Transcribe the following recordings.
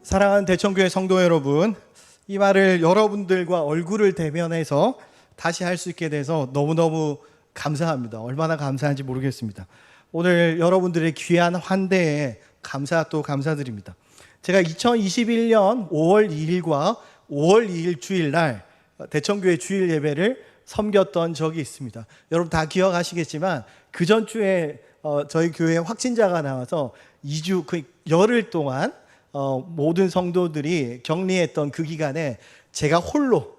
사랑하는 대청교회 성도 여러분, 이 말을 여러분들과 얼굴을 대면해서 다시 할 수 있게 돼서 너무너무 감사합니다. 얼마나 감사한지 모르겠습니다. 오늘 여러분들의 귀한 환대에 감사드립니다. 제가 2021년 5월 2일과 5월 2일 주일날 대청교회 주일 예배를 섬겼던 적이 있습니다. 여러분 다 기억하시겠지만 그 전주에 저희 교회에 확진자가 나와서 2주 그 열흘 동안 모든 성도들이 격리했던 그 기간에 제가 홀로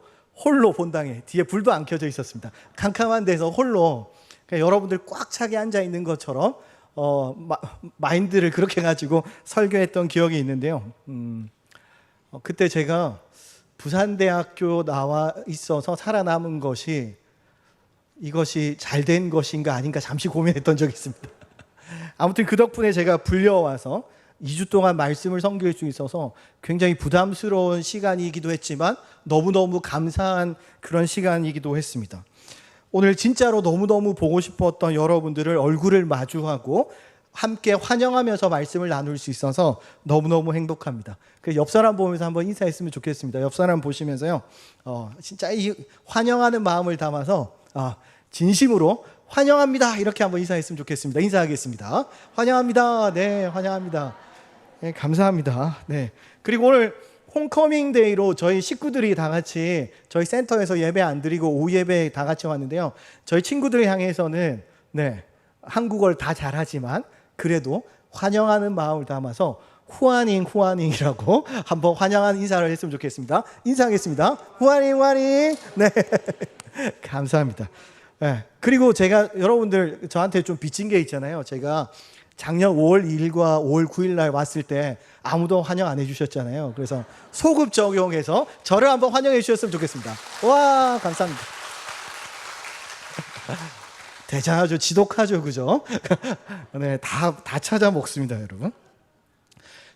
본당에 뒤에 불도 안 켜져 있었습니다. 캄캄한 데서 홀로 여러분들 꽉 차게 앉아 있는 것처럼 마인드를 그렇게 가지고 설교했던 기억이 있는데요. 그때 제가 부산대학교 나와 있어서 살아남은 것이 이것이 잘된 것인가 아닌가 잠시 고민했던 적이 있습니다. 아무튼 그 덕분에 제가 불려와서 2주 동안 말씀을 섬길 수 있어서 굉장히 부담스러운 시간이기도 했지만 너무너무 감사한 그런 시간이기도 했습니다. 오늘 진짜로 너무너무 보고 싶었던 여러분들을 얼굴을 마주하고 함께 환영하면서 말씀을 나눌 수 있어서 너무너무 행복합니다. 그 옆 사람 보면서 한번 인사했으면 좋겠습니다. 옆 사람 보시면서요, 진짜 이 환영하는 마음을 담아서 진심으로 환영합니다 이렇게 한번 인사했으면 좋겠습니다. 인사하겠습니다. 환영합니다. 네, 환영합니다. 네, 감사합니다. 네. 그리고 오늘 홈커밍 데이로 저희 식구들이 다 같이 저희 센터에서 예배 안 드리고 오후 예배 다 같이 왔는데요. 저희 친구들 향해서는 한국어를 다 잘하지만 그래도 환영하는 마음을 담아서 후아닝이라고 한번 환영하는 인사를 했으면 좋겠습니다. 인사하겠습니다. 후아닝. 네. 감사합니다. 네. 그리고 제가 여러분들 저한테 좀 빚진 게 있잖아요. 제가 작년 5월 2일과 5월 9일 날 왔을 때 아무도 환영 안 해주셨잖아요. 그래서 소급 적용해서 저를 한번 환영해 주셨으면 좋겠습니다. 와, 감사합니다. 대단하죠. 지독하죠. 그죠? 네, 다 찾아 먹습니다, 여러분.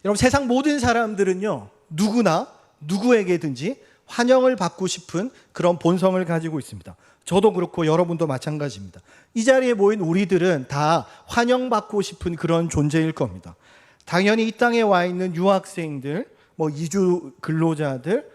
여러분, 세상 모든 사람들은요, 누구나 누구에게든지 환영을 받고 싶은 그런 본성을 가지고 있습니다. 저도 그렇고 여러분도 마찬가지입니다. 이 자리에 모인 우리들은 다 환영받고 싶은 그런 존재일 겁니다. 당연히 이 땅에 와 있는 유학생들, 이주 근로자들,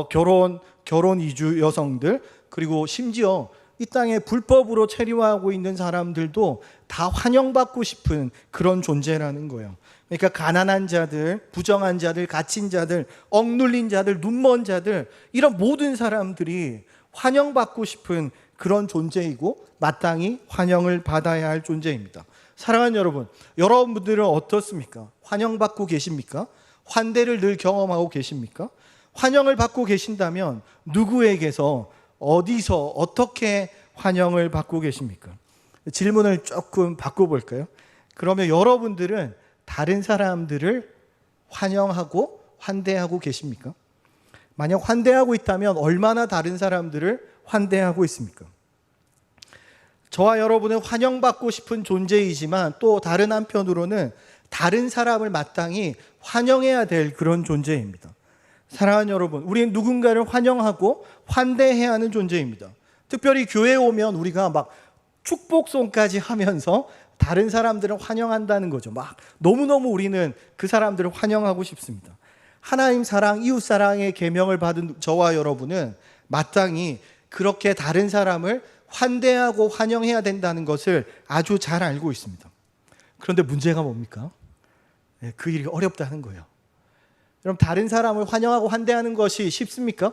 결혼 이주 여성들, 그리고 심지어 이 땅에 불법으로 체류하고 있는 사람들도 다 환영받고 싶은 그런 존재라는 거예요. 그러니까 가난한 자들, 부정한 자들, 갇힌 자들, 억눌린 자들, 눈먼 자들, 이런 모든 사람들이 환영받고 싶은 그런 존재이고 마땅히 환영을 받아야 할 존재입니다. 사랑하는 여러분, 여러분들은 어떻습니까? 환영받고 계십니까? 환대를 늘 경험하고 계십니까? 환영을 받고 계신다면 누구에게서 어디서 어떻게 환영을 받고 계십니까? 질문을 조금 바꿔볼까요? 그러면 여러분들은 다른 사람들을 환영하고 환대하고 계십니까? 만약 환대하고 있다면 얼마나 다른 사람들을 환대하고 있습니까? 저와 여러분은 환영받고 싶은 존재이지만 또 다른 한편으로는 다른 사람을 마땅히 환영해야 될 그런 존재입니다. 사랑하는 여러분, 우리는 누군가를 환영하고 환대해야 하는 존재입니다. 특별히 교회에 오면 우리가 막 축복송까지 하면서 다른 사람들을 환영한다는 거죠. 너무너무 우리는 그 사람들을 환영하고 싶습니다. 하나님 사랑, 이웃 사랑의 계명을 받은 저와 여러분은 마땅히 그렇게 다른 사람을 환대하고 환영해야 된다는 것을 아주 잘 알고 있습니다. 그런데 문제가 뭡니까? 그 일이 어렵다는 거예요. 여러분, 다른 사람을 환영하고 환대하는 것이 쉽습니까?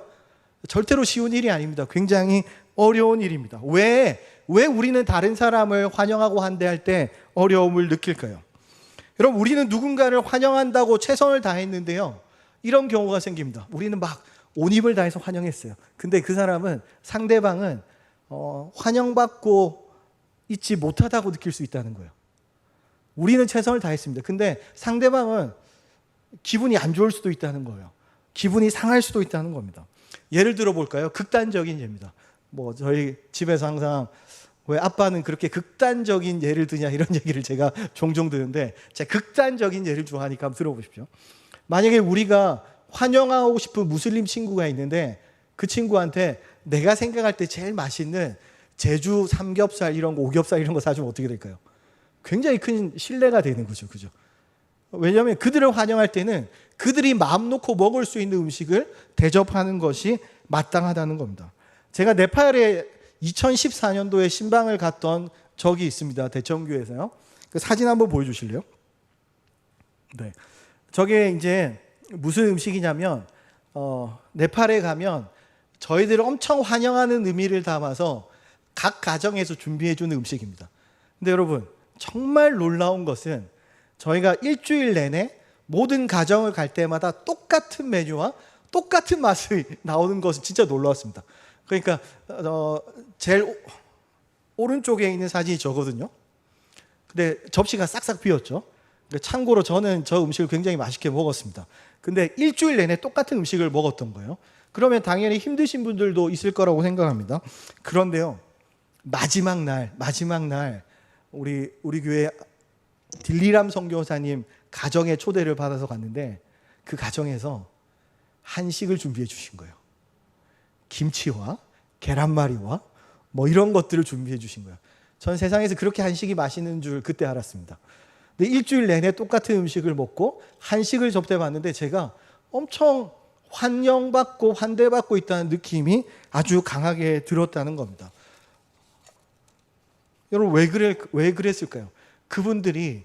절대로 쉬운 일이 아닙니다. 굉장히 어려운 일입니다. 왜 우리는 다른 사람을 환영하고 환대할 때 어려움을 느낄까요? 여러분, 우리는 누군가를 환영한다고 최선을 다했는데요, 이런 경우가 생깁니다. 우리는 온 힘을 다해서 환영했어요. 근데 그 사람은, 상대방은 환영받고 있지 못하다고 느낄 수 있다는 거예요. 우리는 최선을 다했습니다. 근데 상대방은 기분이 안 좋을 수도 있다는 거예요. 기분이 상할 수도 있다는 겁니다. 예를 들어 볼까요? 극단적인 예입니다. 저희 집에서 항상 왜 아빠는 그렇게 극단적인 예를 드냐 이런 얘기를 제가 종종 듣는데, 제가 극단적인 예를 좋아하니까 한번 들어보십시오. 만약에 우리가 환영하고 싶은 무슬림 친구가 있는데 그 친구한테 내가 생각할 때 제일 맛있는 제주 삼겹살 이런 거, 오겹살 이런 거 사주면 어떻게 될까요? 굉장히 큰 신뢰가 되는 거죠. 그죠? 왜냐하면 그들을 환영할 때는 그들이 마음 놓고 먹을 수 있는 음식을 대접하는 것이 마땅하다는 겁니다. 제가 네팔에 2014년도에 신방을 갔던 적이 있습니다. 대청교에서요. 그 사진 한번 보여주실래요? 네. 저게 이제 무슨 음식이냐면 네팔에 가면 저희들을 엄청 환영하는 의미를 담아서 각 가정에서 준비해 주는 음식입니다. 근데 여러분 정말 놀라운 것은 저희가 일주일 내내 모든 가정을 갈 때마다 똑같은 메뉴와 똑같은 맛이 나오는 것은 진짜 놀라웠습니다. 그러니까 제일 오른쪽에 있는 사진이 저거든요. 근데 접시가 싹싹 비었죠. 참고로 저는 저 음식을 굉장히 맛있게 먹었습니다. 근데 일주일 내내 똑같은 음식을 먹었던 거예요. 그러면 당연히 힘드신 분들도 있을 거라고 생각합니다. 그런데요, 마지막 날 우리 교회 딜리람 선교사님 가정에 초대를 받아서 갔는데 그 가정에서 한식을 준비해 주신 거예요. 김치와 계란말이와 뭐 이런 것들을 준비해 주신 거예요. 전 세상에서 그렇게 한식이 맛있는 줄 그때 알았습니다. 근데 일주일 내내 똑같은 음식을 먹고 한식을 접대받는데 제가 엄청 환영받고 환대받고 있다는 느낌이 아주 강하게 들었다는 겁니다. 여러분 왜 그랬을까요? 그분들이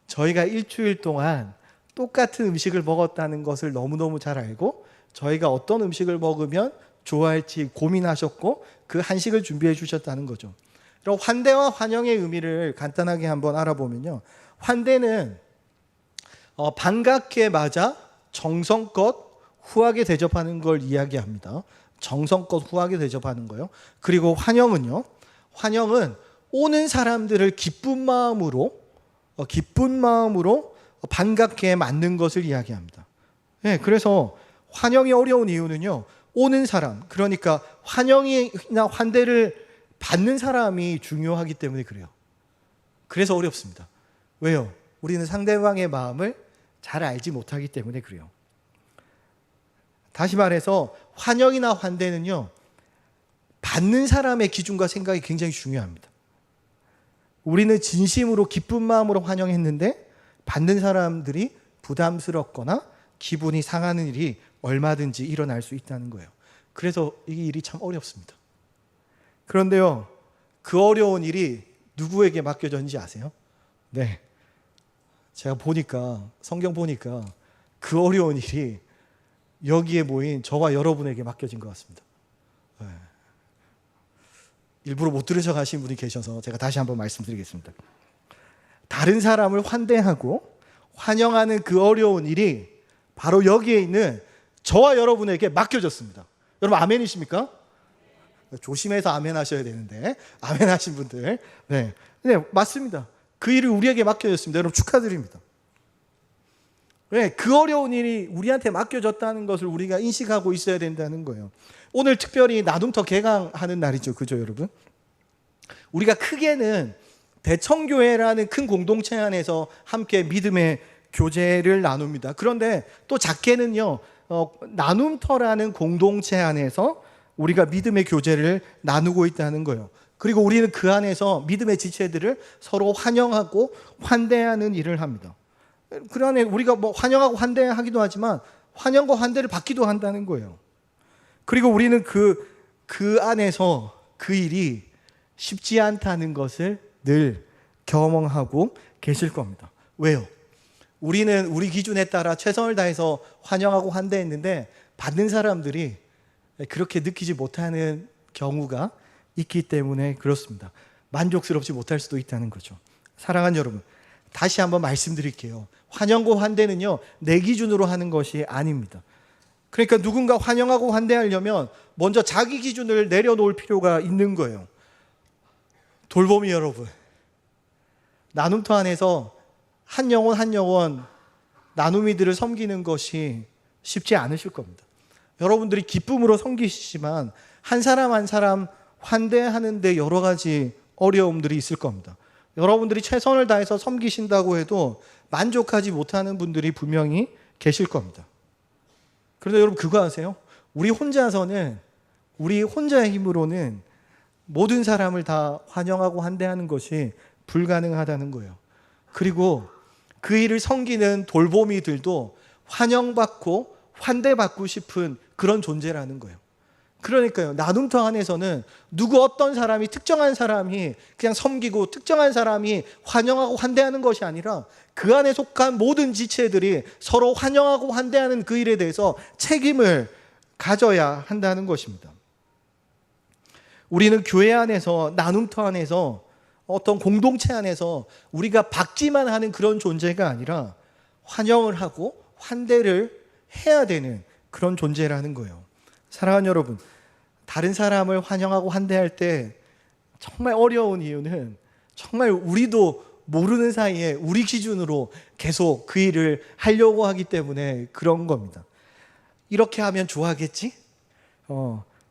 저희가 일주일 동안 똑같은 음식을 먹었다는 것을 너무너무 잘 알고 저희가 어떤 음식을 먹으면 좋아할지 고민하셨고 그 한식을 준비해 주셨다는 거죠. 그럼 환대와 환영의 의미를 간단하게 한번 알아보면요. 환대는 반갑게 맞아 정성껏 후하게 대접하는 걸 이야기합니다. 정성껏 후하게 대접하는 거요. 그리고 환영은요. 환영은 오는 사람들을 기쁜 마음으로 반갑게 맞는 것을 이야기합니다. 네, 그래서 환영이 어려운 이유는요. 오는 사람, 그러니까 환영이나 환대를 받는 사람이 중요하기 때문에 그래요. 그래서 어렵습니다. 왜요? 우리는 상대방의 마음을 잘 알지 못하기 때문에 그래요. 다시 말해서 환영이나 환대는요. 받는 사람의 기준과 생각이 굉장히 중요합니다. 우리는 진심으로 기쁜 마음으로 환영했는데 받는 사람들이 부담스럽거나 기분이 상하는 일이 얼마든지 일어날 수 있다는 거예요. 그래서 이 일이 참 어렵습니다. 그런데요, 그 어려운 일이 누구에게 맡겨졌는지 아세요? 네. 제가 성경 보니까 그 어려운 일이 여기에 모인 저와 여러분에게 맡겨진 것 같습니다. 네. 일부러 못 들으셔 가신 분이 계셔서 제가 다시 한번 말씀드리겠습니다. 다른 사람을 환대하고 환영하는 그 어려운 일이 바로 여기에 있는 저와 여러분에게 맡겨졌습니다. 여러분 아멘이십니까? 조심해서 아멘 하셔야 되는데 아멘 하신 분들 네, 맞습니다. 그 일이 우리에게 맡겨졌습니다. 여러분 축하드립니다. 네, 그 어려운 일이 우리한테 맡겨졌다는 것을 우리가 인식하고 있어야 된다는 거예요. 오늘 특별히 나눔터 개강하는 날이죠. 그죠 여러분? 우리가 크게는 대청교회라는 큰 공동체 안에서 함께 믿음의 교제를 나눕니다. 그런데 또 작게는요, 나눔터라는 공동체 안에서 우리가 믿음의 교제를 나누고 있다는 거예요. 그리고 우리는 그 안에서 믿음의 지체들을 서로 환영하고 환대하는 일을 합니다. 그 안에 우리가 뭐 환영하고 환대하기도 하지만 환영과 환대를 받기도 한다는 거예요. 그리고 우리는 그 안에서 그 일이 쉽지 않다는 것을 늘 경험하고 계실 겁니다. 왜요? 우리는 우리 기준에 따라 최선을 다해서 환영하고 환대했는데 받는 사람들이 그렇게 느끼지 못하는 경우가 있기 때문에 그렇습니다. 만족스럽지 못할 수도 있다는 거죠. 사랑하는 여러분, 다시 한번 말씀드릴게요. 환영과 환대는요, 내 기준으로 하는 것이 아닙니다. 그러니까 누군가 환영하고 환대하려면 먼저 자기 기준을 내려놓을 필요가 있는 거예요. 돌보미 여러분, 나눔터 안에서 한 영혼 나눔이들을 섬기는 것이 쉽지 않으실 겁니다. 여러분들이 기쁨으로 섬기시지만 한 사람 한 사람 환대하는데 여러 가지 어려움들이 있을 겁니다. 여러분들이 최선을 다해서 섬기신다고 해도 만족하지 못하는 분들이 분명히 계실 겁니다. 그런데 여러분 그거 아세요? 우리 혼자의 힘으로는 모든 사람을 다 환영하고 환대하는 것이 불가능하다는 거예요. 그리고 그 일을 섬기는 돌보미들도 환영받고 환대받고 싶은 그런 존재라는 거예요. 그러니까요, 나눔터 안에서는 누구 어떤 사람이, 특정한 사람이 그냥 섬기고 특정한 사람이 환영하고 환대하는 것이 아니라 그 안에 속한 모든 지체들이 서로 환영하고 환대하는 그 일에 대해서 책임을 가져야 한다는 것입니다. 우리는 교회 안에서, 나눔터 안에서, 어떤 공동체 안에서 우리가 받기만 하는 그런 존재가 아니라 환영을 하고 환대를 해야 되는 그런 존재라는 거예요. 사랑하는 여러분, 다른 사람을 환영하고 환대할 때 정말 어려운 이유는 정말 우리도 모르는 사이에 우리 기준으로 계속 그 일을 하려고 하기 때문에 그런 겁니다. 이렇게 하면 좋아하겠지?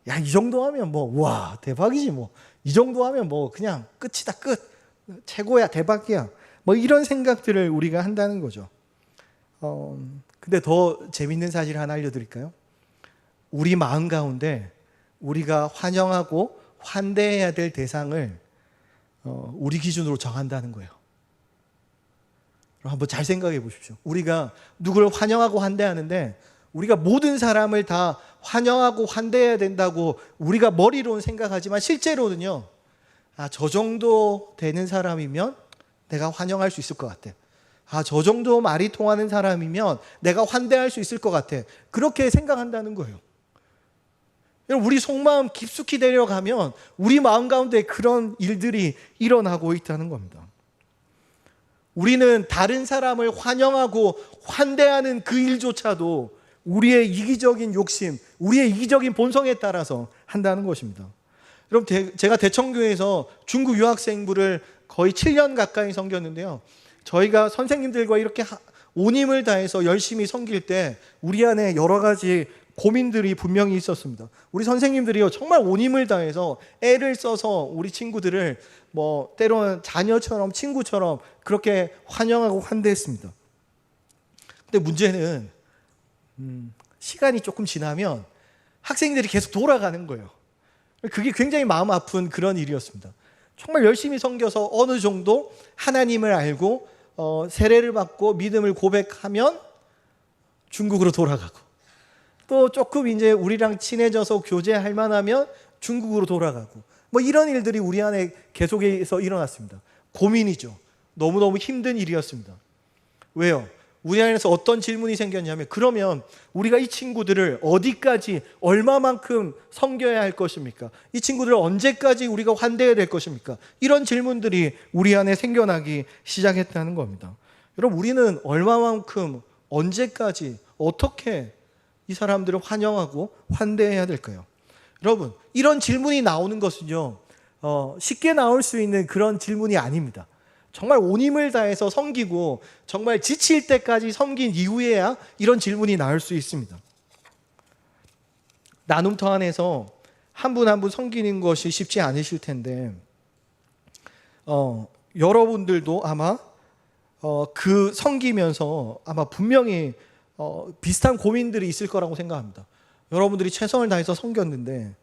야, 이 정도 하면 뭐, 와, 대박이지 뭐. 이 정도 하면 뭐 그냥 끝이다, 끝. 최고야, 대박이야. 뭐 이런 생각들을 우리가 한다는 거죠. 근데 더 재밌는 사실 하나 알려드릴까요? 우리 마음 가운데 우리가 환영하고 환대해야 될 대상을 우리 기준으로 정한다는 거예요. 한번 잘 생각해 보십시오. 우리가 누구를 환영하고 환대하는데 우리가 모든 사람을 다 환영하고 환대해야 된다고 우리가 머리로는 생각하지만 실제로는요, 저 정도 되는 사람이면 내가 환영할 수 있을 것 같아. 저 정도 말이 통하는 사람이면 내가 환대할 수 있을 것 같아. 그렇게 생각한다는 거예요. 우리 속마음 깊숙이 내려가면 우리 마음 가운데 그런 일들이 일어나고 있다는 겁니다. 우리는 다른 사람을 환영하고 환대하는 그 일조차도 우리의 이기적인 욕심, 우리의 이기적인 본성에 따라서 한다는 것입니다. 여러분, 제가 대청교회에서 중국 유학생부를 거의 7년 가까이 섬겼는데요. 저희가 선생님들과 이렇게 온 힘을 다해서 열심히 섬길 때 우리 안에 여러 가지 고민들이 분명히 있었습니다. 우리 선생님들이요, 정말 온 힘을 다해서 애를 써서 우리 친구들을 뭐 때로는 자녀처럼, 친구처럼 그렇게 환영하고 환대했습니다. 근데 문제는 시간이 조금 지나면 학생들이 계속 돌아가는 거예요. 그게 굉장히 마음 아픈 그런 일이었습니다. 정말 열심히 섬겨서 어느 정도 하나님을 알고 세례를 받고 믿음을 고백하면 중국으로 돌아가고, 또 조금 이제 우리랑 친해져서 교제할 만하면 중국으로 돌아가고, 뭐 이런 일들이 우리 안에 계속해서 일어났습니다. 고민이죠. 너무너무 힘든 일이었습니다. 왜요? 우리 안에서 어떤 질문이 생겼냐면, 그러면 우리가 이 친구들을 어디까지, 얼마만큼 섬겨야 할 것입니까? 이 친구들을 언제까지 우리가 환대해야 될 것입니까? 이런 질문들이 우리 안에 생겨나기 시작했다는 겁니다. 여러분, 우리는 얼마만큼, 언제까지, 어떻게 이 사람들을 환영하고 환대해야 될까요? 여러분, 이런 질문이 나오는 것은요, 쉽게 나올 수 있는 그런 질문이 아닙니다. 정말 온 힘을 다해서 섬기고 정말 지칠 때까지 섬긴 이후에야 이런 질문이 나올 수 있습니다. 나눔터 안에서 한 분 한 분 섬기는 것이 쉽지 않으실 텐데, 여러분들도 아마 그 섬기면서 아마 분명히 비슷한 고민들이 있을 거라고 생각합니다. 여러분들이 최선을 다해서 섬겼는데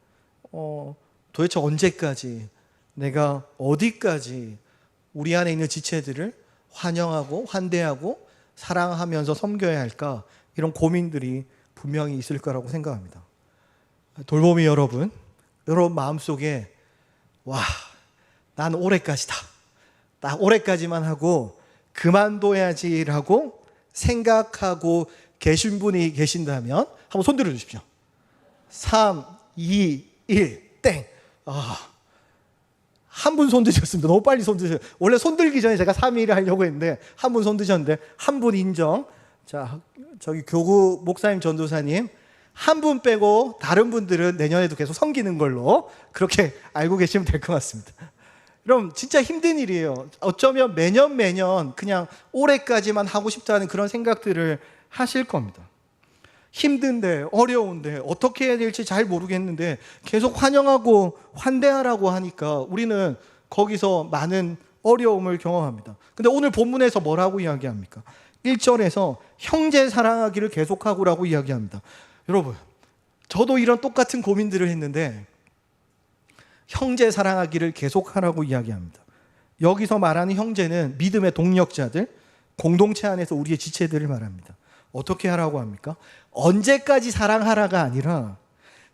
도대체 언제까지, 내가 어디까지 우리 안에 있는 지체들을 환영하고 환대하고 사랑하면서 섬겨야 할까, 이런 고민들이 분명히 있을 거라고 생각합니다. 돌보미 여러분, 여러분 마음속에 와, 난 올해까지다, 딱 올해까지만 하고 그만둬야지라고 생각하고 계신 분이 계신다면 한번 손 들어 주십시오. 3, 2, 1, 땡. 한 분 손 드셨습니다. 너무 빨리 손 드셨어요. 원래 손 들기 전에 제가 3, 2를 하려고 했는데 한 분 손 드셨는데, 한 분 인정. 자, 저기 교구 목사님, 전도사님 한 분 빼고 다른 분들은 내년에도 계속 섬기는 걸로 그렇게 알고 계시면 될 것 같습니다. 그럼 진짜 힘든 일이에요. 어쩌면 매년 그냥 올해까지만 하고 싶다는 그런 생각들을 하실 겁니다. 힘든데, 어려운데, 어떻게 해야 될지 잘 모르겠는데 계속 환영하고 환대하라고 하니까 우리는 거기서 많은 어려움을 경험합니다. 근데 오늘 본문에서 뭐라고 이야기합니까? 1절에서 형제 사랑하기를 계속하고라고 이야기합니다. 여러분, 저도 이런 똑같은 고민들을 했는데 형제 사랑하기를 계속하라고 이야기합니다. 여기서 말하는 형제는 믿음의 동력자들, 공동체 안에서 우리의 지체들을 말합니다. 어떻게 하라고 합니까? 언제까지 사랑하라가 아니라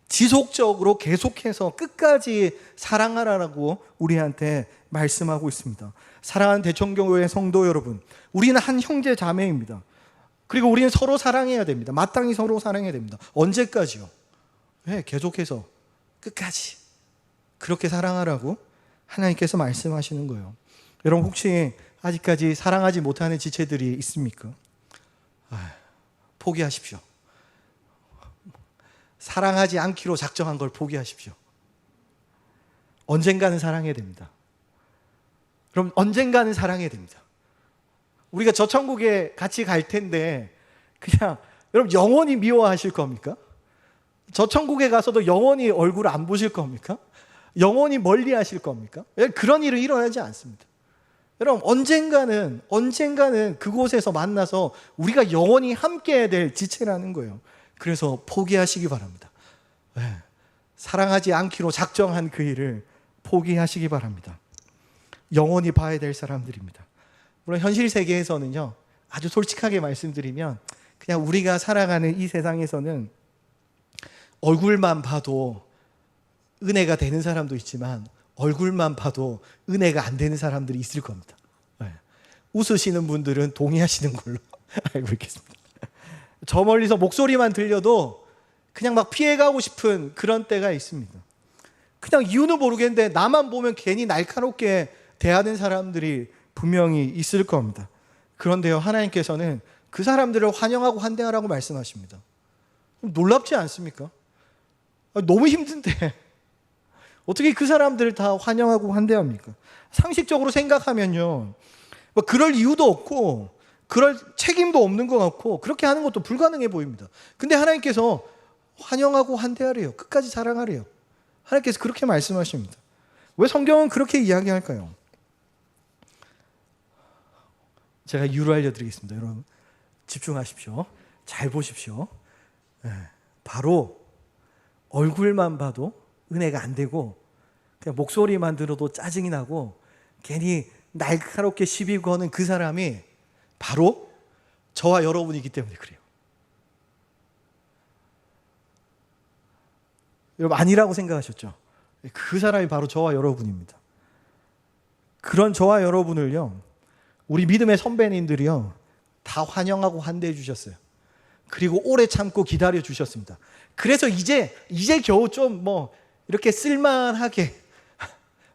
지속적으로 계속해서 끝까지 사랑하라고 우리한테 말씀하고 있습니다. 사랑하는 대청교회 성도 여러분, 우리는 한 형제 자매입니다. 그리고 우리는 서로 사랑해야 됩니다. 마땅히 서로 사랑해야 됩니다. 언제까지요? 네, 계속해서 끝까지 그렇게 사랑하라고 하나님께서 말씀하시는 거예요. 여러분, 혹시 아직까지 사랑하지 못하는 지체들이 있습니까? 포기하십시오. 사랑하지 않기로 작정한 걸 포기하십시오. 언젠가는 사랑해야 됩니다. 그럼 언젠가는 사랑해야 됩니다. 우리가 저 천국에 같이 갈 텐데 그냥 여러분 영원히 미워하실 겁니까? 저 천국에 가서도 영원히 얼굴 안 보실 겁니까? 영원히 멀리 하실 겁니까? 그런 일은 일어나지 않습니다. 여러분, 언젠가는 그곳에서 만나서 우리가 영원히 함께해야 될 지체라는 거예요. 그래서 포기하시기 바랍니다. 네. 사랑하지 않기로 작정한 그 일을 포기하시기 바랍니다. 영원히 봐야 될 사람들입니다. 물론 현실 세계에서는요, 아주 솔직하게 말씀드리면 그냥 우리가 살아가는 이 세상에서는 얼굴만 봐도 은혜가 되는 사람도 있지만 얼굴만 봐도 은혜가 안 되는 사람들이 있을 겁니다. 네. 웃으시는 분들은 동의하시는 걸로 알고 있겠습니다. 저 멀리서 목소리만 들려도 그냥 막 피해가고 싶은 그런 때가 있습니다. 그냥 이유는 모르겠는데 나만 보면 괜히 날카롭게 대하는 사람들이 분명히 있을 겁니다. 그런데요, 하나님께서는 그 사람들을 환영하고 환대하라고 말씀하십니다. 놀랍지 않습니까? 너무 힘든데 어떻게 그 사람들을 다 환영하고 환대합니까? 상식적으로 생각하면요, 뭐 그럴 이유도 없고 그럴 책임도 없는 것 같고 그렇게 하는 것도 불가능해 보입니다. 근데 하나님께서 환영하고 환대하래요. 끝까지 사랑하래요. 하나님께서 그렇게 말씀하십니다. 왜 성경은 그렇게 이야기할까요? 제가 이유를 알려드리겠습니다. 여러분 집중하십시오. 잘 보십시오. 바로 얼굴만 봐도 은혜가 안 되고 그냥 목소리만 들어도 짜증이 나고 괜히 날카롭게 시비 거는 그 사람이 바로 저와 여러분이기 때문에 그래요. 여러분 아니라고 생각하셨죠? 그 사람이 바로 저와 여러분입니다. 그런 저와 여러분을요, 우리 믿음의 선배님들이요 다 환영하고 환대해 주셨어요. 그리고 오래 참고 기다려 주셨습니다. 그래서 이제 겨우 좀 이렇게 쓸만하게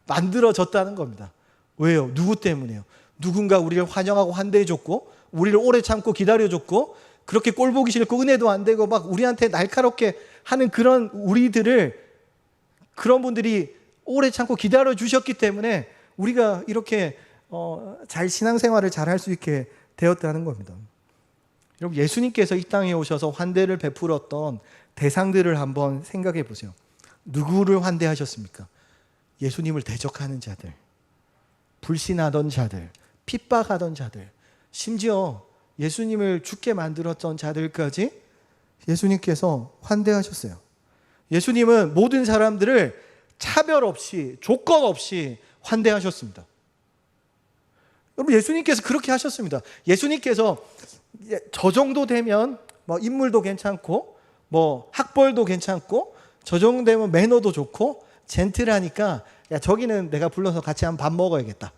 만들어졌다는 겁니다. 왜요? 누구 때문에요? 누군가 우리를 환영하고 환대해 줬고 우리를 오래 참고 기다려 줬고 그렇게 꼴 보기 싫고 은혜도 안 되고 막 우리한테 날카롭게 하는 그런 우리들을 그런 분들이 오래 참고 기다려 주셨기 때문에 우리가 이렇게 잘 신앙생활을 잘 할 수 있게 되었다는 겁니다. 여러분, 예수님께서 이 땅에 오셔서 환대를 베풀었던 대상들을 한번 생각해 보세요. 누구를 환대하셨습니까? 예수님을 대적하는 자들, 불신하던 자들, 핍박하던 자들, 심지어 예수님을 죽게 만들었던 자들까지 예수님께서 환대하셨어요. 예수님은 모든 사람들을 차별 없이, 조건 없이 환대하셨습니다. 여러분, 예수님께서 그렇게 하셨습니다. 예수님께서 저 정도 되면 인물도 괜찮고 학벌도 괜찮고 저 정도 되면 매너도 좋고 젠틀하니까 야, 저기는 내가 불러서 같이 한번 밥 먹어야겠다.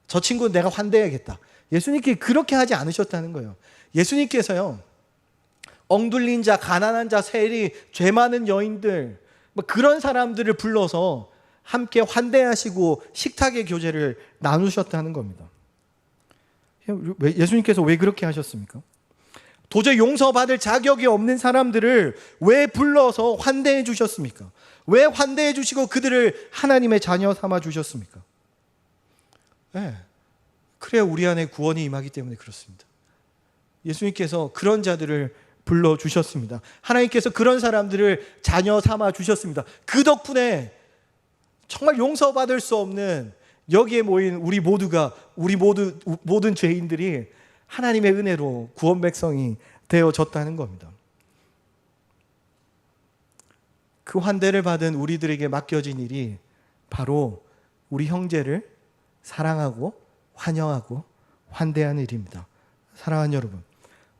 저 친구는 내가 환대해야겠다. 예수님께 그렇게 하지 않으셨다는 거예요. 예수님께서요, 엉둘린 자, 가난한 자, 세리, 죄 많은 여인들 그런 사람들을 불러서 함께 환대하시고 식탁의 교제를 나누셨다는 겁니다. 예수님께서 왜 그렇게 하셨습니까? 도저히 용서받을 자격이 없는 사람들을 왜 불러서 환대해 주셨습니까? 왜 환대해 주시고 그들을 하나님의 자녀 삼아 주셨습니까? 네. 그래야 우리 안에 구원이 임하기 때문에 그렇습니다. 예수님께서 그런 자들을 불러주셨습니다. 하나님께서 그런 사람들을 자녀 삼아 주셨습니다. 그 덕분에 정말 용서받을 수 없는 여기에 모인 우리 모든 죄인들이 하나님의 은혜로 구원 백성이 되어졌다는 겁니다. 그 환대를 받은 우리들에게 맡겨진 일이 바로 우리 형제를 사랑하고 환영하고 환대하는 일입니다. 사랑하는 여러분,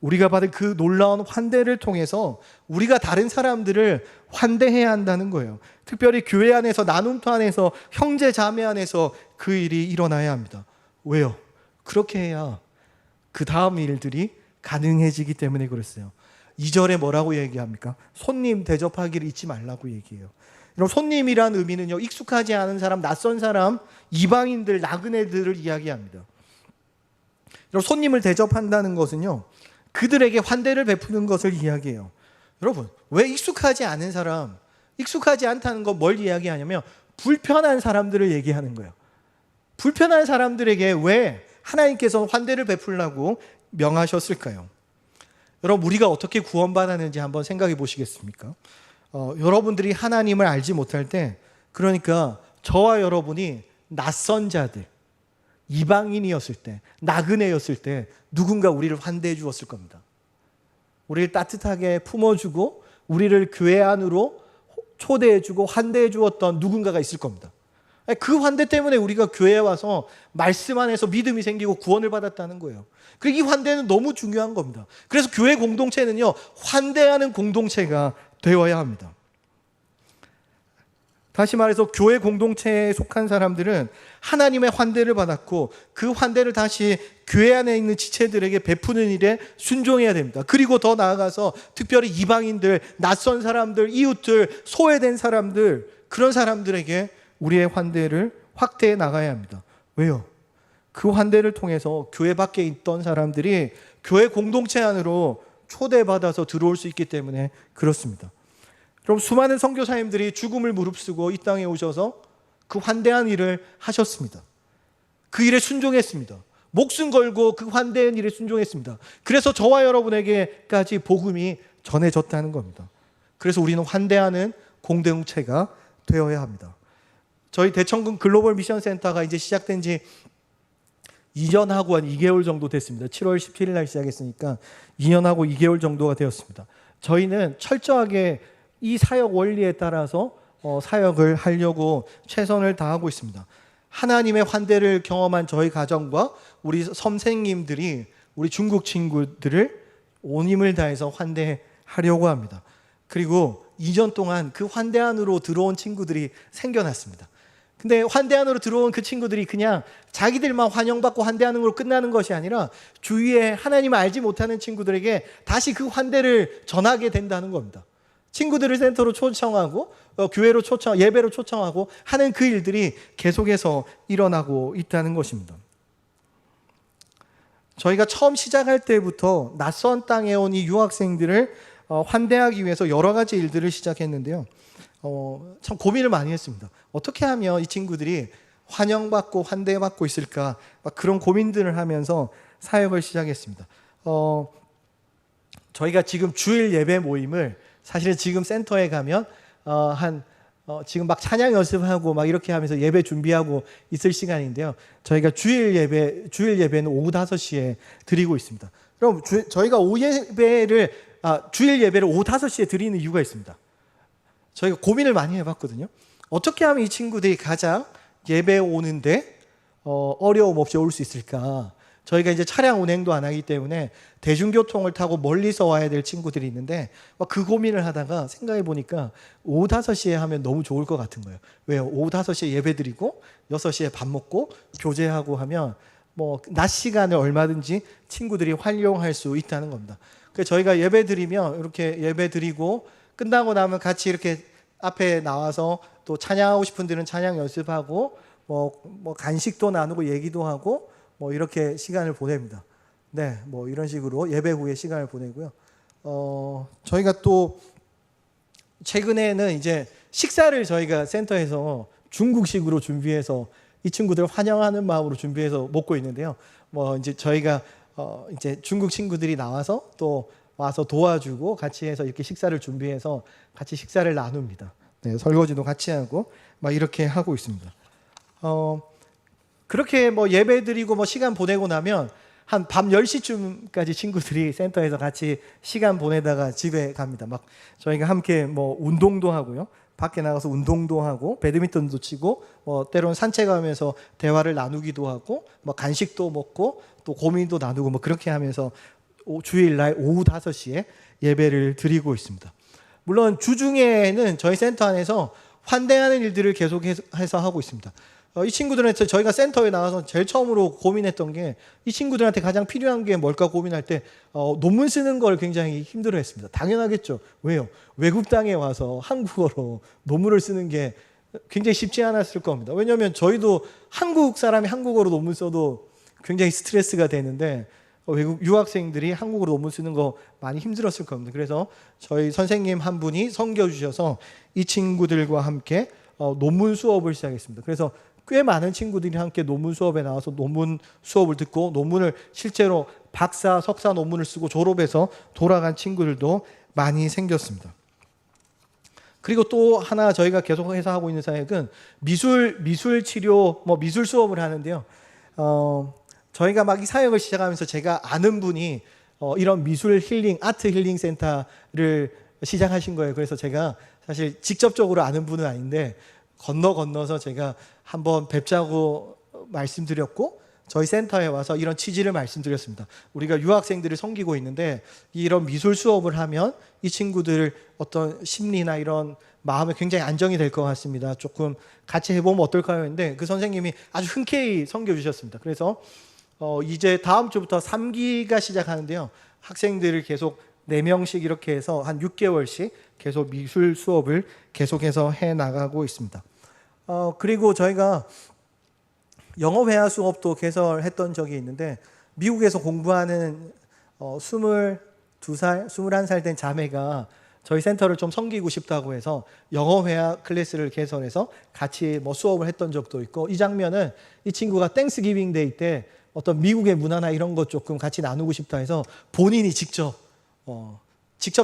우리가 받은 그 놀라운 환대를 통해서 우리가 다른 사람들을 환대해야 한다는 거예요. 특별히 교회 안에서, 나눔터 안에서, 형제 자매 안에서 그 일이 일어나야 합니다. 왜요? 그렇게 해야 그 다음 일들이 가능해지기 때문에 그랬어요. 2절에 뭐라고 얘기합니까? 손님 대접하기를 잊지 말라고 얘기해요. 여러분, 손님이란 의미는요, 익숙하지 않은 사람, 낯선 사람, 이방인들, 나그네들을 이야기합니다. 여러분, 손님을 대접한다는 것은요, 그들에게 환대를 베푸는 것을 이야기해요. 여러분, 왜 익숙하지 않은 사람, 익숙하지 않다는 거 뭘 이야기하냐면 불편한 사람들을 얘기하는 거예요. 불편한 사람들에게 왜 하나님께서 환대를 베풀라고 명하셨을까요? 여러분, 우리가 어떻게 구원받았는지 한번 생각해 보시겠습니까? 여러분들이 하나님을 알지 못할 때, 그러니까 저와 여러분이 낯선 자들, 이방인이었을 때, 나그네였을 때 누군가 우리를 환대해 주었을 겁니다. 우리를 따뜻하게 품어주고 우리를 교회 안으로 초대해 주고 환대해 주었던 누군가가 있을 겁니다. 그 환대 때문에 우리가 교회에 와서 말씀 안에서 믿음이 생기고 구원을 받았다는 거예요. 그리고 이 환대는 너무 중요한 겁니다. 그래서 교회 공동체는요, 환대하는 공동체가 되어야 합니다. 다시 말해서 교회 공동체에 속한 사람들은 하나님의 환대를 받았고 그 환대를 다시 교회 안에 있는 지체들에게 베푸는 일에 순종해야 됩니다. 그리고 더 나아가서 특별히 이방인들, 낯선 사람들, 이웃들, 소외된 사람들, 그런 사람들에게 우리의 환대를 확대해 나가야 합니다. 왜요? 그 환대를 통해서 교회 밖에 있던 사람들이 교회 공동체 안으로 초대받아서 들어올 수 있기 때문에 그렇습니다. 그럼 수많은 선교사님들이 죽음을 무릅쓰고 이 땅에 오셔서 그 환대한 일을 하셨습니다. 그 일에 순종했습니다. 목숨 걸고 그 환대한 일에 순종했습니다. 그래서 저와 여러분에게까지 복음이 전해졌다는 겁니다. 그래서 우리는 환대하는 공동체가 되어야 합니다. 저희 대청군 글로벌 미션 센터가 이제 시작된 지 2년하고 한 2개월 정도 됐습니다. 7월 17일 날 시작했으니까 2년하고 2개월 정도가 되었습니다. 저희는 철저하게 이 사역 원리에 따라서 사역을 하려고 최선을 다하고 있습니다. 하나님의 환대를 경험한 저희 가정과 우리 선생님들이 우리 중국 친구들을 온 힘을 다해서 환대하려고 합니다. 그리고 2년 동안 그 환대 안으로 들어온 친구들이 생겨났습니다. 근데 환대 안으로 들어온 그 친구들이 그냥 자기들만 환영받고 환대하는 걸로 끝나는 것이 아니라 주위에 하나님을 알지 못하는 친구들에게 다시 그 환대를 전하게 된다는 겁니다. 친구들을 센터로 초청하고 교회로 예배로 초청하고 하는 그 일들이 계속해서 일어나고 있다는 것입니다. 저희가 처음 시작할 때부터 낯선 땅에 온 이 유학생들을 환대하기 위해서 여러 가지 일들을 시작했는데요. 참 고민을 많이 했습니다. 어떻게 하면 이 친구들이 환영받고 환대받고 있을까, 막 그런 고민들을 하면서 사역을 시작했습니다. 저희가 지금 주일 예배 모임을 사실은 지금 센터에 가면 지금 막 찬양 연습하고 막 이렇게 하면서 예배 준비하고 있을 시간인데요. 저희가 주일 예배는 오후 5시에 드리고 있습니다. 그럼 저희가 주일 예배를 오후 5시에 드리는 이유가 있습니다. 저희가 고민을 많이 해봤거든요. 어떻게 하면 이 친구들이 가장 예배 오는데 어려움 없이 올 수 있을까? 저희가 이제 차량 운행도 안 하기 때문에 대중교통을 타고 멀리서 와야 될 친구들이 있는데 그 고민을 하다가 생각해 보니까 오후 5시에 하면 너무 좋을 것 같은 거예요. 왜요? 오후 5시에 예배 드리고 6시에 밥 먹고 교제하고 하면 낮 시간을 얼마든지 친구들이 활용할 수 있다는 겁니다. 그래서 저희가 예배 드리면 이렇게 예배 드리고 끝나고 나면 같이 이렇게 앞에 나와서 또 찬양하고 싶은 분들은 찬양 연습하고 간식도 나누고 얘기도 하고 이렇게 시간을 보냅니다. 네, 이런 식으로 예배 후에 시간을 보내고요. 저희가 또 최근에는 이제 식사를 저희가 센터에서 중국식으로 준비해서 이 친구들을 환영하는 마음으로 준비해서 먹고 있는데요. 이제 저희가 이제 중국 친구들이 나와서 또 와서 도와주고 같이 해서 이렇게 식사를 준비해서 같이 식사를 나눕니다. 네, 설거지도 같이 하고 이렇게 하고 있습니다. 그렇게 예배 드리고 시간 보내고 나면 한 밤 10시쯤까지 친구들이 센터에서 같이 시간 보내다가 집에 갑니다. 저희가 함께 운동도 하고요. 밖에 나가서 운동도 하고 배드민턴도 치고 때로는 산책하면서 대화를 나누기도 하고 간식도 먹고 또 고민도 나누고 그렇게 하면서 주일날 오후 5시에 예배를 드리고 있습니다. 물론 주중에는 저희 센터 안에서 환대하는 일들을 계속해서 하고 있습니다. 이 친구들한테 저희가 센터에 나가서 제일 처음으로 고민했던 게 이 친구들한테 가장 필요한 게 뭘까 고민할 때 논문 쓰는 걸 굉장히 힘들어했습니다. 당연하겠죠. 왜요? 외국 땅에 와서 한국어로 논문을 쓰는 게 굉장히 쉽지 않았을 겁니다. 왜냐하면 저희도 한국 사람이 한국어로 논문 써도 굉장히 스트레스가 되는데 외국 유학생들이 한국어로 논문 쓰는 거 많이 힘들었을 겁니다. 그래서 저희 선생님 한 분이 섬겨주셔서 이 친구들과 함께 논문 수업을 시작했습니다. 그래서 꽤 많은 친구들이 함께 논문 수업에 나와서 논문 수업을 듣고 논문을 실제로 박사, 석사 논문을 쓰고 졸업해서 돌아간 친구들도 많이 생겼습니다. 그리고 또 하나 저희가 계속해서 하고 있는 사역은 미술 치료, 미술 수업을 하는데요. 저희가 막 이 사역을 시작하면서 제가 아는 분이 이런 미술 힐링, 아트 힐링 센터를 시작하신 거예요. 그래서 제가 사실 직접적으로 아는 분은 아닌데 건너서 제가 한번 뵙자고 말씀드렸고 저희 센터에 와서 이런 취지를 말씀드렸습니다. 우리가 유학생들을 섬기고 있는데 이런 미술 수업을 하면 이 친구들 어떤 심리나 이런 마음에 굉장히 안정이 될 것 같습니다. 조금 같이 해보면 어떨까요? 했는데 그 선생님이 아주 흔쾌히 섬겨주셨습니다. 그래서 이제 다음 주부터 3기가 시작하는데요. 학생들을 계속 4명씩 이렇게 해서 한 6개월씩 계속 미술 수업을 계속해서 해나가고 있습니다. 그리고 저희가 영어 회화 수업도 개설했던 적이 있는데 미국에서 공부하는 22살, 21살 된 자매가 저희 센터를 좀 섬기고 싶다고 해서 영어 회화 클래스를 개설해서 같이 수업을 했던 적도 있고 이 장면은 이 친구가 땡스기빙 데이 때 어떤 미국의 문화나 이런 것 조금 같이 나누고 싶다 해서 본인이 직접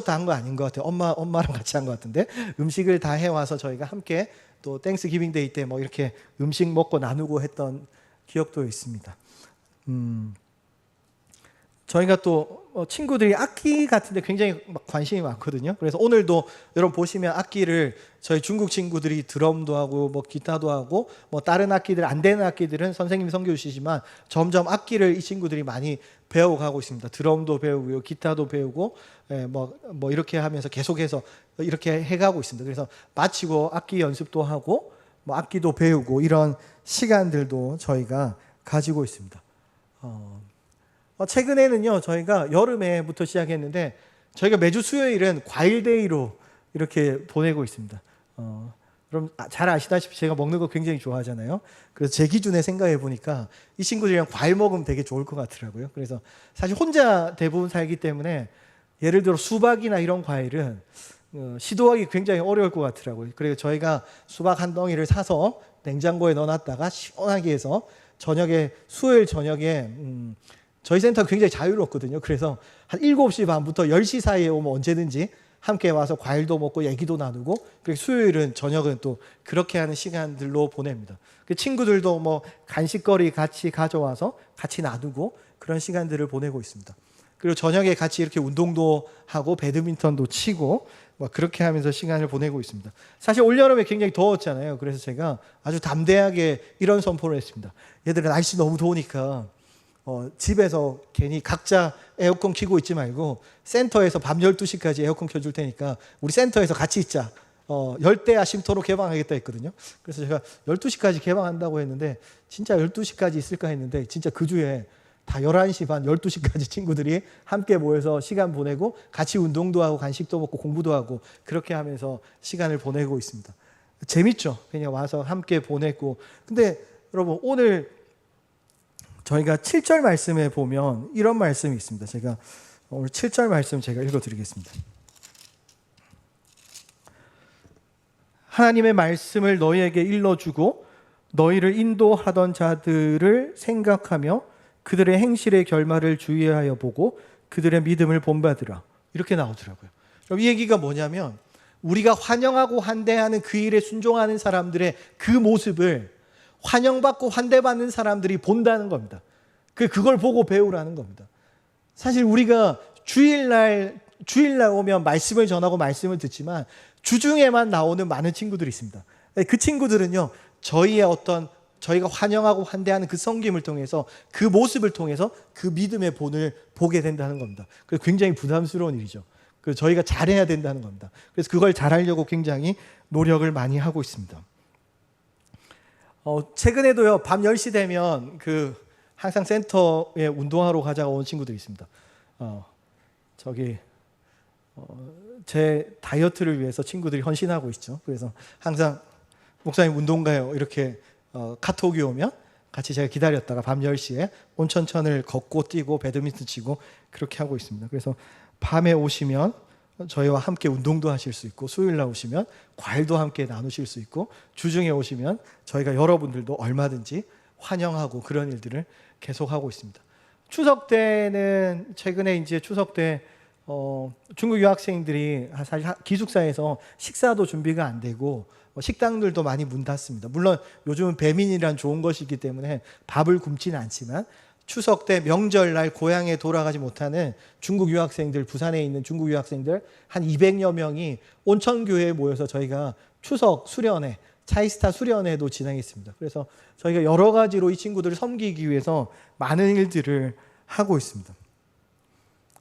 다 한 거 아닌 것 같아요. 엄마랑 같이 한 것 같은데 음식을 다 해와서 저희가 함께 또 땡스기빙 데이 때 이렇게 음식 먹고 나누고 했던 기억도 있습니다. 저희가 또 친구들이 악기 같은데 굉장히 관심이 많거든요. 그래서 오늘도 여러분 보시면 악기를 저희 중국 친구들이 드럼도 하고 기타도 하고 다른 악기들 안 되는 악기들은 선생님이 섬겨주시지만 점점 악기를 이 친구들이 많이 배워가고 있습니다. 드럼도 배우고요, 기타도 배우고 이렇게 하면서 계속해서 이렇게 해가고 있습니다. 그래서 마치고 악기 연습도 하고 악기도 배우고 이런 시간들도 저희가 가지고 있습니다. 최근에는요 저희가 여름에부터 시작했는데 저희가 매주 수요일은 과일데이로 이렇게 보내고 있습니다. 그럼 잘 아시다시피 제가 먹는 거 굉장히 좋아하잖아요. 그래서 제 기준에 생각해 보니까 이 친구들이랑 과일 먹으면 되게 좋을 것 같더라고요. 그래서 사실 혼자 대부분 살기 때문에 예를 들어 수박이나 이런 과일은 시도하기 굉장히 어려울 것 같더라고요. 그래서 저희가 수박 한 덩이를 사서 냉장고에 넣어놨다가 시원하게 해서 수요일 저녁에 저희 센터가 굉장히 자유롭거든요. 그래서 한 7시 반부터 10시 사이에 오면 언제든지 함께 와서 과일도 먹고 얘기도 나누고 그리고 수요일은 저녁은 또 그렇게 하는 시간들로 보냅니다. 친구들도 간식거리 같이 가져와서 같이 나누고 그런 시간들을 보내고 있습니다. 그리고 저녁에 같이 이렇게 운동도 하고 배드민턴도 치고 그렇게 하면서 시간을 보내고 있습니다. 사실 올여름에 굉장히 더웠잖아요. 그래서 제가 아주 담대하게 이런 선포를 했습니다. 얘들아 날씨 너무 더우니까 집에서 괜히 각자 에어컨 켜고 있지 말고 센터에서 밤 12시까지 에어컨 켜줄 테니까 우리 센터에서 같이 있자. 열대야 쉼터로 개방하겠다 했거든요. 그래서 제가 12시까지 개방한다고 했는데 진짜 12시까지 있을까 했는데 진짜 그 주에 다 11시 반, 12시까지 친구들이 함께 모여서 시간 보내고 같이 운동도 하고 간식도 먹고 공부도 하고 그렇게 하면서 시간을 보내고 있습니다. 재밌죠? 그냥 와서 함께 보내고. 근데 여러분 오늘 저희가 7절 말씀에 보면 이런 말씀이 있습니다. 제가 오늘 7절 말씀 제가 읽어드리겠습니다. 하나님의 말씀을 너희에게 일러주고 너희를 인도하던 자들을 생각하며 그들의 행실의 결말을 주의하여 보고 그들의 믿음을 본받으라. 이렇게 나오더라고요. 이 얘기가 뭐냐면 우리가 환영하고 환대하는 그 일에 순종하는 사람들의 그 모습을 환영받고 환대받는 사람들이 본다는 겁니다. 그걸 보고 배우라는 겁니다. 사실 우리가 주일날 오면 말씀을 전하고 말씀을 듣지만 주중에만 나오는 많은 친구들이 있습니다. 그 친구들은요 저희의 어떤 저희가 환영하고 환대하는 그 섬김을 통해서, 그 모습을 통해서 그 믿음의 본을 보게 된다는 겁니다. 그래서 굉장히 부담스러운 일이죠. 그래서 저희가 잘해야 된다는 겁니다. 그래서 그걸 잘하려고 굉장히 노력을 많이 하고 있습니다. 최근에도요, 밤 10시 되면 항상 센터에 운동하러 가자고 온 친구들이 있습니다. 제 다이어트를 위해서 친구들이 헌신하고 있죠. 그래서 항상 목사님 운동 가요 이렇게 카톡이 오면 같이 제가 기다렸다가 밤 10시에 온천천을 걷고 뛰고 배드민턴 치고 그렇게 하고 있습니다. 그래서 밤에 오시면 저희와 함께 운동도 하실 수 있고, 수요일 날 오시면 과일도 함께 나누실 수 있고, 주중에 오시면 저희가 여러분들도 얼마든지 환영하고 그런 일들을 계속하고 있습니다. 추석 때는 최근에 이제 추석 때 중국 유학생들이 사실 기숙사에서 식사도 준비가 안 되고 식당들도 많이 문 닫습니다. 물론 요즘은 배민이란 좋은 것이기 때문에 밥을 굶지는 않지만, 추석 때 명절날 고향에 돌아가지 못하는 중국 유학생들, 부산에 있는 중국 유학생들 한 200여 명이 온천교회에 모여서 저희가 추석 수련회, 차이스타 수련회도 진행했습니다. 그래서 저희가 여러 가지로 이 친구들을 섬기기 위해서 많은 일들을 하고 있습니다.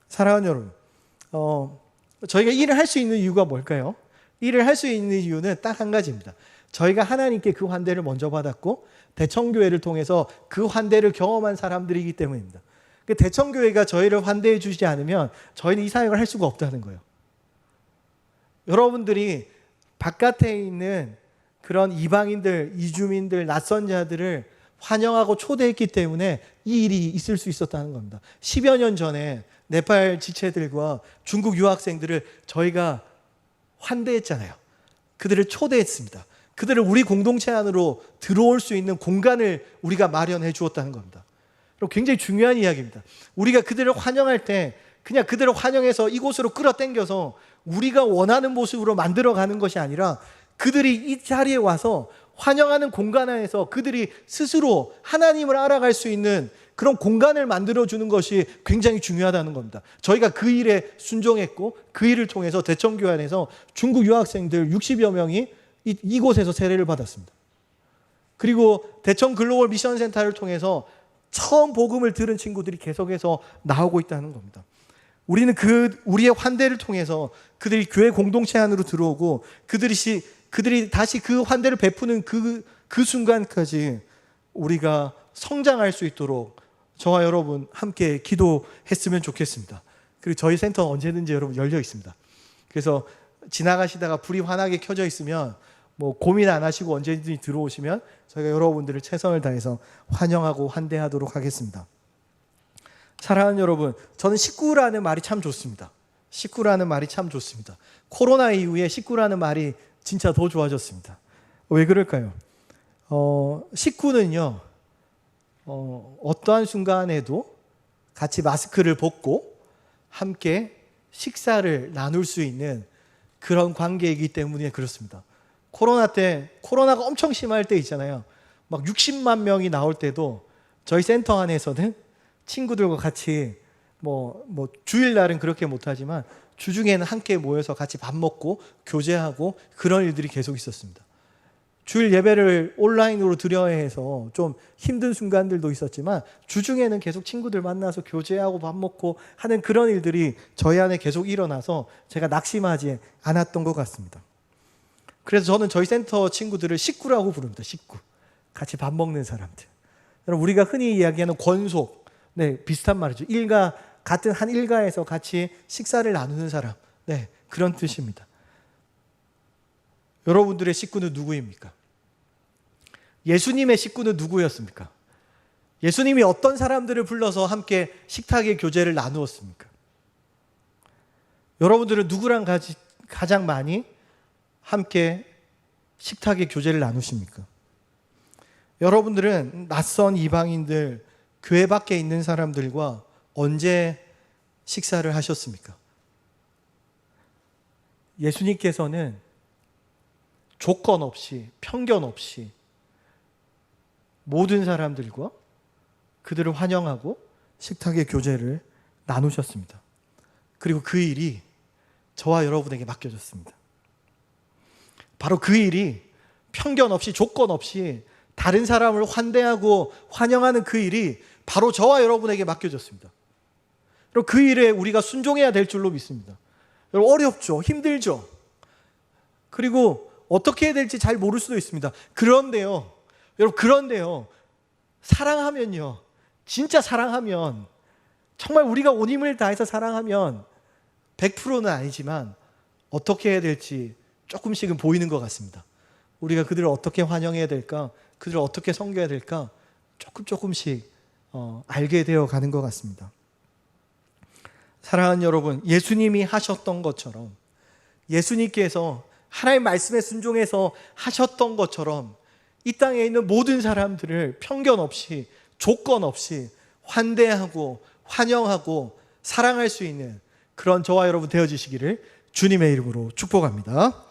사랑하는 여러분, 저희가 일을 할 수 있는 이유가 뭘까요? 일을 할 수 있는 이유는 딱 한 가지입니다. 저희가 하나님께 그 환대를 먼저 받았고 대청교회를 통해서 그 환대를 경험한 사람들이기 때문입니다. 대청교회가 저희를 환대해 주지 않으면 저희는 이 사역을 할 수가 없다는 거예요. 여러분들이 바깥에 있는 그런 이방인들, 이주민들, 낯선 자들을 환영하고 초대했기 때문에 이 일이 있을 수 있었다는 겁니다. 10여 년 전에 네팔 지체들과 중국 유학생들을 저희가 환대했잖아요. 그들을 초대했습니다. 그들을 우리 공동체 안으로 들어올 수 있는 공간을 우리가 마련해 주었다는 겁니다. 그럼 굉장히 중요한 이야기입니다. 우리가 그들을 환영할 때 그냥 그들을 환영해서 이곳으로 끌어당겨서 우리가 원하는 모습으로 만들어가는 것이 아니라, 그들이 이 자리에 와서 환영하는 공간 안에서 그들이 스스로 하나님을 알아갈 수 있는 그런 공간을 만들어주는 것이 굉장히 중요하다는 겁니다. 저희가 그 일에 순종했고 그 일을 통해서 대청교회 안에서 중국 유학생들 60여 명이 이곳에서 세례를 받았습니다. 그리고 대청 글로벌 미션 센터를 통해서 처음 복음을 들은 친구들이 계속해서 나오고 있다는 겁니다. 우리는 우리의 환대를 통해서 그들이 교회 공동체 안으로 들어오고 그들이 다시 그 환대를 베푸는 그 순간까지 우리가 성장할 수 있도록 저와 여러분 함께 기도했으면 좋겠습니다. 그리고 저희 센터는 언제든지 여러분 열려 있습니다. 그래서 지나가시다가 불이 환하게 켜져 있으면 고민 안 하시고 언제든지 들어오시면 저희가 여러분들을 최선을 다해서 환영하고 환대하도록 하겠습니다. 사랑하는 여러분, 저는 식구라는 말이 참 좋습니다. 식구라는 말이 참 좋습니다. 코로나 이후에 식구라는 말이 진짜 더 좋아졌습니다. 왜 그럴까요? 식구는요, 어떠한 순간에도 같이 마스크를 벗고 함께 식사를 나눌 수 있는 그런 관계이기 때문에 그렇습니다. 코로나가 엄청 심할 때 있잖아요. 막 60만 명이 나올 때도 저희 센터 안에서는 친구들과 같이 주일날은 그렇게 못하지만 주중에는 함께 모여서 같이 밥 먹고 교제하고 그런 일들이 계속 있었습니다. 주일 예배를 온라인으로 드려야 해서 좀 힘든 순간들도 있었지만 주중에는 계속 친구들 만나서 교제하고 밥 먹고 하는 그런 일들이 저희 안에 계속 일어나서 제가 낙심하지 않았던 것 같습니다. 그래서 저는 저희 센터 친구들을 식구라고 부릅니다. 식구. 같이 밥 먹는 사람들. 여러분, 우리가 흔히 이야기하는 권속, 비슷한 말이죠. 같은 한 일가에서 같이 식사를 나누는 사람. 그런 뜻입니다. 여러분들의 식구는 누구입니까? 예수님의 식구는 누구였습니까? 예수님이 어떤 사람들을 불러서 함께 식탁의 교제를 나누었습니까? 여러분들은 누구랑 가장 많이 함께 식탁의 교제를 나누십니까? 여러분들은 낯선 이방인들, 교회 밖에 있는 사람들과 언제 식사를 하셨습니까? 예수님께서는 조건 없이, 편견 없이 모든 사람들과 그들을 환영하고 식탁의 교제를 나누셨습니다. 그리고 그 일이 저와 여러분에게 맡겨졌습니다. 바로 그 일이 편견 없이, 조건 없이 다른 사람을 환대하고 환영하는 그 일이 바로 저와 여러분에게 맡겨졌습니다. 그리고 그 일에 우리가 순종해야 될 줄로 믿습니다. 여러분, 어렵죠. 힘들죠. 그리고 어떻게 해야 될지 잘 모를 수도 있습니다. 그런데요, 여러분, 사랑하면요, 진짜 사랑하면, 정말 우리가 온 힘을 다해서 사랑하면 100%는 아니지만 어떻게 해야 될지 조금씩은 보이는 것 같습니다. 우리가 그들을 어떻게 환영해야 될까, 그들을 어떻게 섬겨야 될까 조금씩 알게 되어 가는 것 같습니다. 사랑하는 여러분, 예수님이 하셨던 것처럼, 예수님께서 하나님의 말씀에 순종해서 하셨던 것처럼 이 땅에 있는 모든 사람들을 편견 없이, 조건 없이 환대하고 환영하고 사랑할 수 있는 그런 저와 여러분 되어지시기를 주님의 이름으로 축복합니다.